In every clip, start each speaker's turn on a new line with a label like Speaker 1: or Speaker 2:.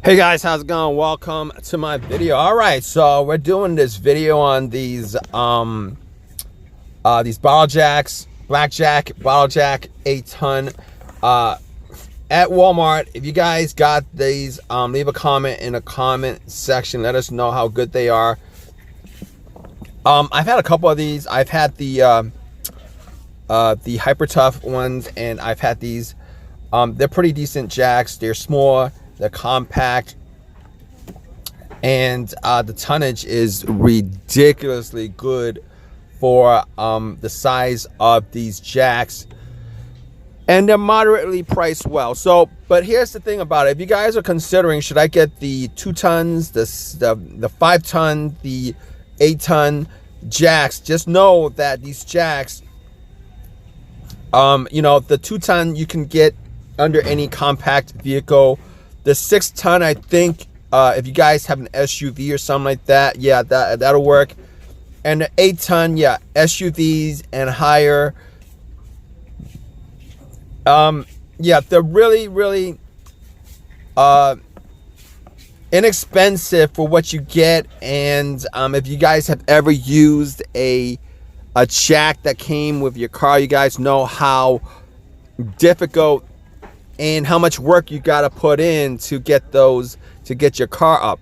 Speaker 1: Hey guys, how's it going? Welcome to my video. All right, so we're doing this video on these bottle jacks, blackjack, bottle jack, 8-ton at Walmart. If you guys got these, leave a comment in the comment section. Let us know how good they are. I've had a couple of these. I've had the Hyper Tough ones, and I've had these. They're pretty decent jacks. They're small. They're compact, and the tonnage is ridiculously good for the size of these jacks, and they're moderately priced well. So, but here's the thing about it: if you guys are considering, should I get the 2 tons, the 5-ton, the 8-ton jacks? Just know that these jacks, the 2-ton you can get under any compact vehicle. The 6-ton, I think, if you guys have an SUV or something like that, yeah, that'll work. And the 8-ton, yeah, SUVs and higher. Yeah, they're really inexpensive for what you get. And if you guys have ever used a jack that came with your car, you guys know how difficult and how much work you got to put in to get your car up.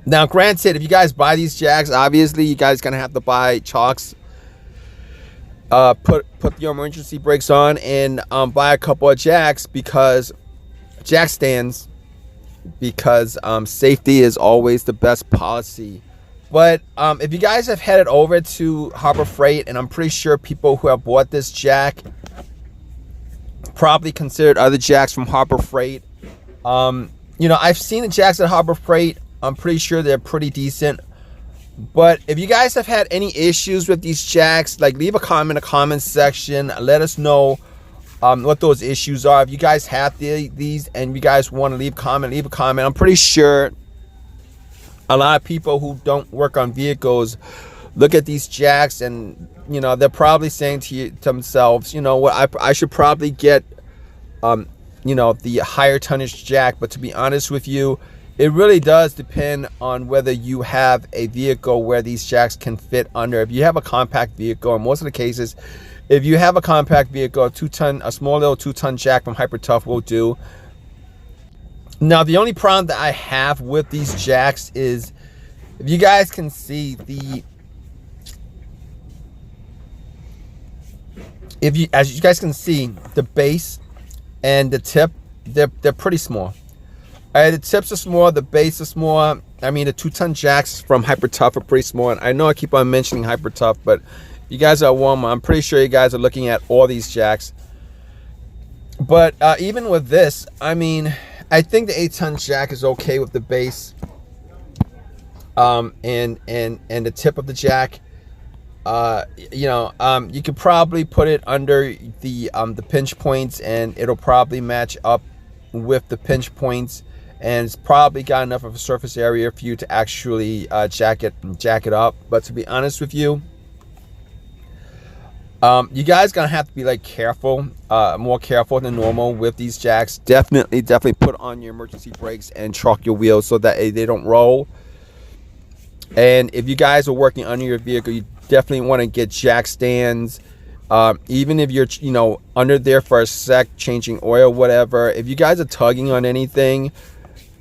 Speaker 1: Now, granted, if you guys buy these jacks, obviously you guys gonna have to buy chocks, put your emergency brakes on, and buy a couple of jacks, because jack stands, because safety is always the best policy. But if you guys have headed over to Harbor Freight, and I'm pretty sure people who have bought this jack probably considered other jacks from Harbor Freight. I've seen the jacks at Harbor Freight. I'm pretty sure they're pretty decent. But if you guys have had any issues with these jacks, like, leave a comment in the comments section. Let us know what those issues are. If you guys have these and you guys want to leave a comment. I'm pretty sure a lot of people who don't work on vehicles look at these jacks, and they're probably saying to themselves, what, I should probably get the higher tonnage jack. But to be honest with you, it really does depend on whether you have a vehicle where these jacks can fit under. If you have a compact vehicle, in most of the cases, if you have a compact vehicle, a small little 2-ton jack from Hyper Tough will do. Now, the only problem that I have with these jacks is, if you guys can see, as you guys can see, the base and the tip, they're pretty small. The tips are small, the base is small. I mean, the 2-ton jacks from Hyper Tough are pretty small. And I know I keep on mentioning Hyper Tough, but you guys are at Walmart, I'm pretty sure you guys are looking at all these jacks. But even with this, I mean, I think the 8-ton jack is okay with the base and the tip of the jack. You could probably put it under the pinch points, and it'll probably match up with the pinch points, and it's probably got enough of a surface area for you to actually jack it up. But to be honest with you, you guys gonna have to be more careful than normal with these jacks. Definitely put on your emergency brakes and chalk your wheels so that they don't roll. And if you guys are working under your vehicle, you definitely want to get jack stands. Even if you're under there for a sec, changing oil, whatever. If you guys are tugging on anything,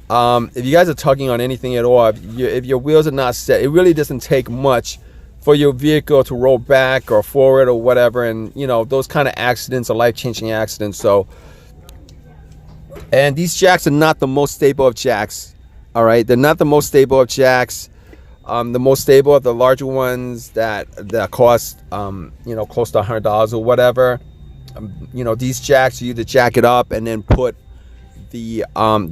Speaker 1: at all, if your wheels are not set, it really doesn't take much for your vehicle to roll back or forward or whatever. And those kind of accidents are life-changing accidents. So, and these jacks are not the most stable of jacks. All right, they're not the most stable of jacks. The most stable are the larger ones that cost close to $100 or whatever. These jacks, you either jack it up and then put the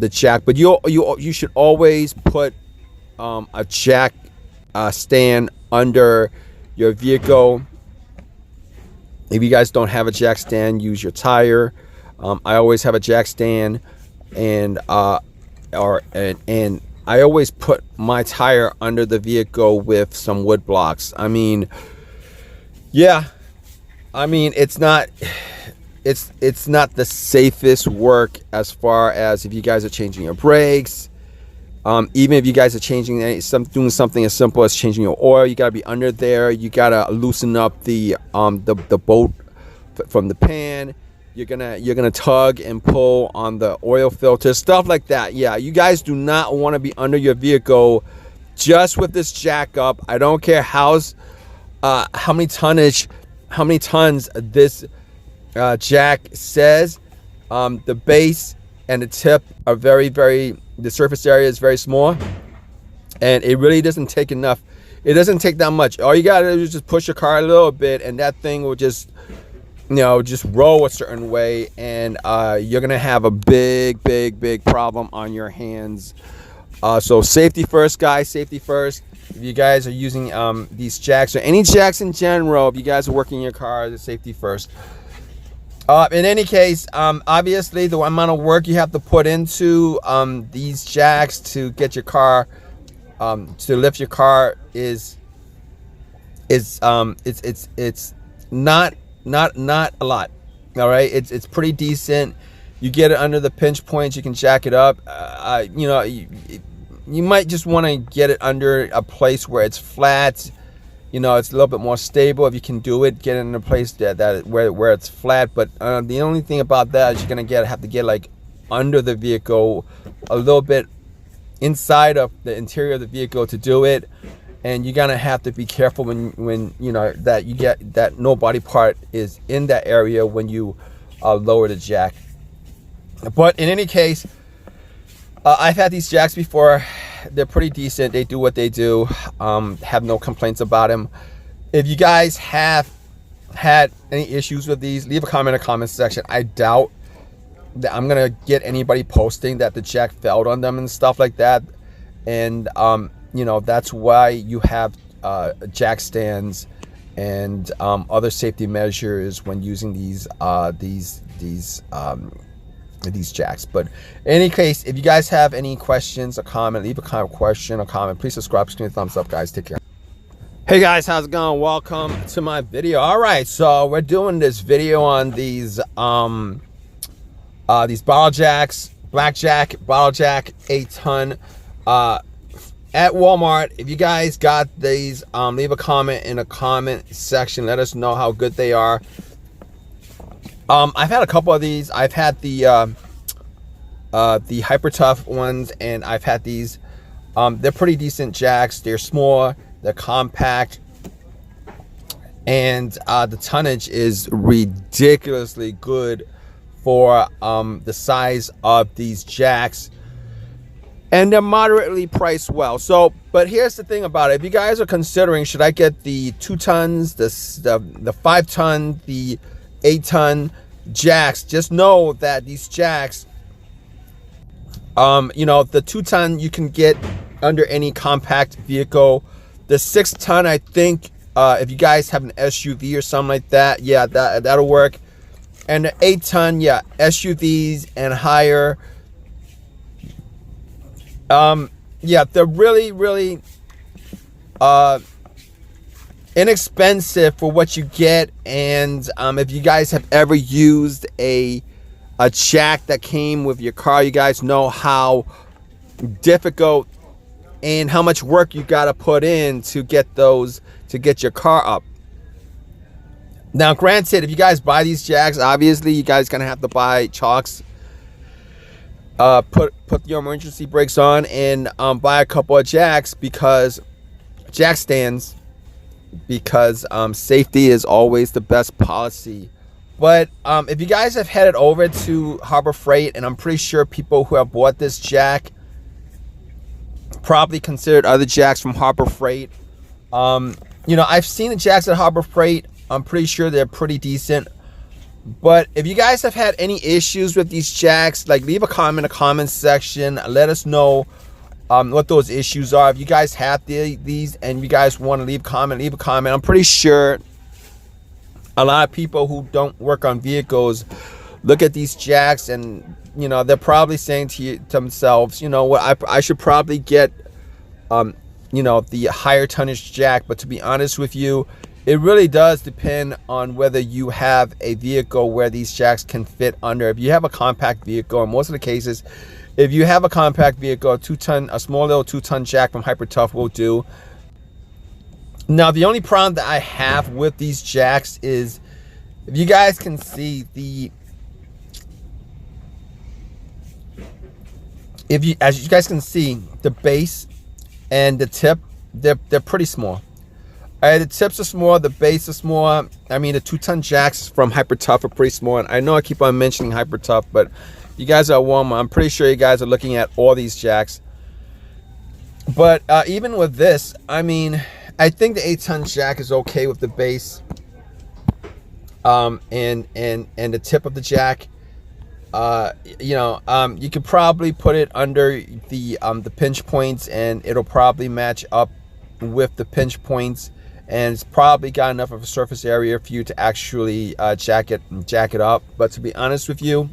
Speaker 1: jack, but you should always put a jack stand under your vehicle. If you guys don't have a jack stand, use your tire. I always have a jack stand, and I always put my tire under the vehicle with some wood blocks. I mean, yeah, I mean, it's not, it's not the safest work as far as if you guys are changing your brakes. Even if you guys are doing something as simple as changing your oil, you gotta be under there. You gotta loosen up the bolt from the pan. You're gonna tug and pull on the oil filter, stuff like that. Yeah, you guys do not want to be under your vehicle just with this jack up. I don't care how many tons this jack says. The base and the tip are the surface area is very small, and it really doesn't take enough. It doesn't take that much. All you gotta do is just push your car a little bit, and that thing will just roll a certain way, and you're gonna have a big problem on your hands. So safety first, guys. Safety first. If you guys are using these jacks or any jacks in general, if you guys are working your car, safety first. In any case, obviously the amount of work you have to put into these jacks to get your car to lift your car is not a lot. All right, it's pretty decent. You get it under the pinch points, you can jack it up. You might just want to get it under a place where it's flat. It's a little bit more stable. If you can do it, get it in a place where it's flat. But the only thing about that is you're gonna have to get like under the vehicle, a little bit inside of the interior of the vehicle to do it. And you're gonna have to be careful when that you get that no body part is in that area when you lower the jack. But in any case, I've had these jacks before. They're pretty decent. They do what they do. Have no complaints about them. If you guys have had any issues with these, leave a comment in the comment section. I doubt that I'm gonna get anybody posting that the jack failed on them and stuff like that. And that's why you have jack stands and other safety measures when using these jacks. But in any case, if you guys have any questions or comment, leave a question or comment. Please subscribe, give me a thumbs up, guys. Take care. Hey guys, how's it going? Welcome to my video. All right, so we're doing this video on these bottle jacks, blackjack bottle jack 8-ton at Walmart. If you guys got these, leave a comment in the comment section. Let us know how good they are. I've had a couple of these. I've had the Hyper Tough ones, and I've had these. They're pretty decent jacks. They're small, they're compact, and the tonnage is ridiculously good for the size of these jacks, and they're moderately priced well. So, but here's the thing about it. If you guys are considering, should I get the 2 tons, the 5-ton, the 8-ton jacks, just know that these jacks, the 2-ton you can get under any compact vehicle. The 6-ton, I think, if you guys have an SUV or something like that, yeah, that'll work. And the 8-ton, yeah, SUVs and higher. Yeah, they're really inexpensive for what you get. And if you guys have ever used a jack that came with your car, you guys know how difficult and how much work you got to put in to get your car up. Now granted, if you guys buy these jacks, obviously you guys gonna have to buy chocks, put your emergency brakes on, and buy a couple of jacks, because jack stands, because safety is always the best policy. But if you guys have headed over to Harbor Freight, and I'm pretty sure people who have bought this jack probably considered other jacks from Harbor Freight. I've seen the jacks at Harbor Freight. I'm pretty sure they're pretty decent. But if you guys have had any issues with these jacks, like, leave a comment in the comment section. Let us know what those issues are. If you guys have these and you guys want to leave a comment. I'm pretty sure a lot of people who don't work on vehicles look at these jacks, and they're probably saying to themselves, what, I should probably get the higher tonnage jack. But to be honest with you, it really does depend on whether you have a vehicle where these jacks can fit under. If you have a compact vehicle, in most of the cases, if you have a compact vehicle, a small little 2-ton jack from Hyper Tough will do. Now, the only problem that I have with these jacks is, if you guys can see as you guys can see, the base and the tip, they're pretty small. The tips are small, the base is small. I mean, the 2-ton jacks from Hyper Tough are pretty small. And I know I keep on mentioning Hyper Tough, but you guys are at Walmart. I'm pretty sure you guys are looking at all these jacks. But even with this, I mean, I think the 8-ton jack is okay with the base and the tip of the jack. You could probably put it under the pinch points, and it'll probably match up with the pinch points, and it's probably got enough of a surface area for you to actually jack it up. But to be honest with you,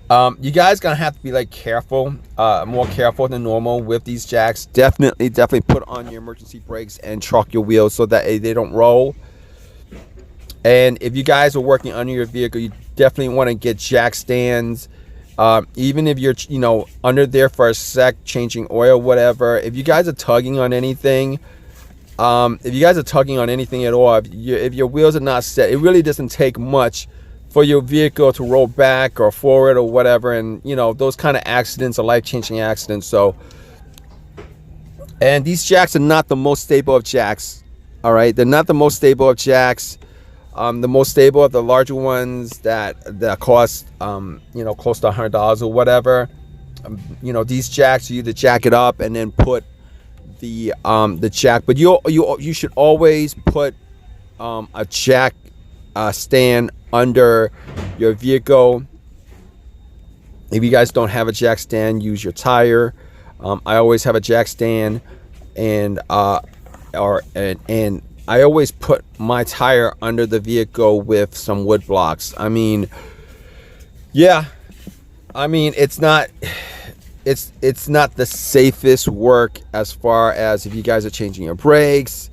Speaker 1: you guys gonna have to be like careful, more careful than normal with these jacks. Definitely put on your emergency brakes and chalk your wheels so that they don't roll. And if you guys are working under your vehicle, you definitely want to get jack stands. Even if you're under there for a sec, changing oil, whatever. If you guys are tugging on anything, at all, if your wheels are not set, it really doesn't take much for your vehicle to roll back or forward or whatever. And those kind of accidents are life-changing accidents. So, and these jacks are not the most stable of jacks. All right, they're not the most stable of jacks. The most stable of the larger ones that cost close to $100 or whatever. These jacks, you either jack it up and then put the jack, but you should always put a jack stand under your vehicle. If you guys don't have a jack stand, use your tire. I always have a jack stand, and I always put my tire under the vehicle with some wood blocks. I mean, yeah, I mean, it's not the safest work as far as if you guys are changing your brakes.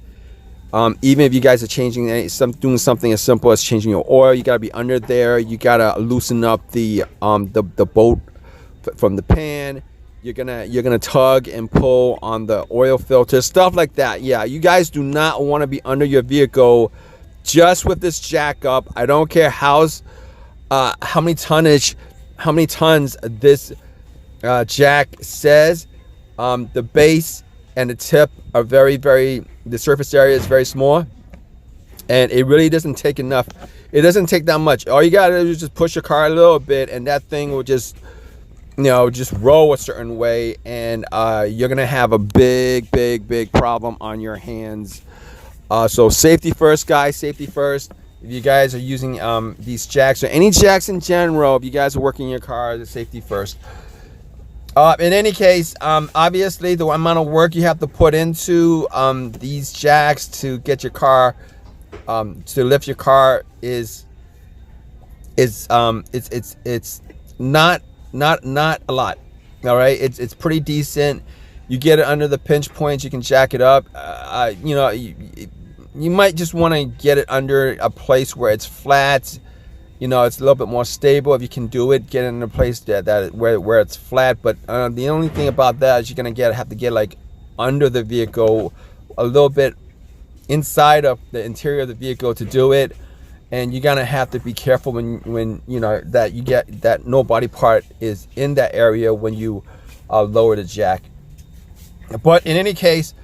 Speaker 1: Even if you guys are doing something as simple as changing your oil, you gotta be under there. You gotta loosen up the bolt from the pan. You're gonna tug and pull on the oil filter, stuff like that. Yeah, you guys do not want to be under your vehicle just with this jack up. I don't care how many tons this jack says. The base and the tip are the surface area is very small, and it really doesn't take enough. It doesn't take that much. All you gotta do is just push your car a little bit, and that thing will just roll a certain way, and you're gonna have a big problem on your hands. So safety first, guys. Safety first. If you guys are using these jacks or any jacks in general, if you guys are working your car, the safety first. In any case, obviously the amount of work you have to put into these jacks to get your car to lift your car is not a lot. All right, it's pretty decent. You get it under the pinch points, you can jack it up. You might just want to get it under a place where it's flat. It's a little bit more stable. If you can do it, get it in a place where it's flat. But the only thing about that is you're gonna have to get like under the vehicle, a little bit inside of the interior of the vehicle to do it. And you're gonna have to be careful when that you get that no body part is in that area when you lower the jack. But in any case,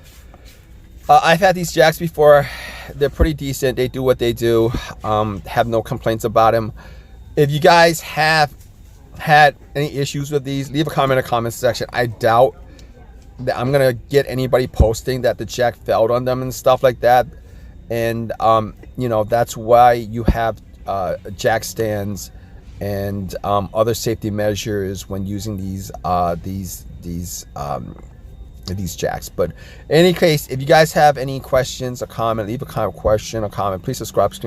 Speaker 1: I've had these jacks before. They're pretty decent. They do what they do. Have no complaints about them. If you guys have had any issues with these, leave a comment in the comment section. I doubt that I'm gonna get anybody posting that the jack failed on them and stuff like that. And that's why you have jack stands and other safety measures when using these jacks. But in any case, if you guys have any questions or comment, leave a question or comment. Please subscribe.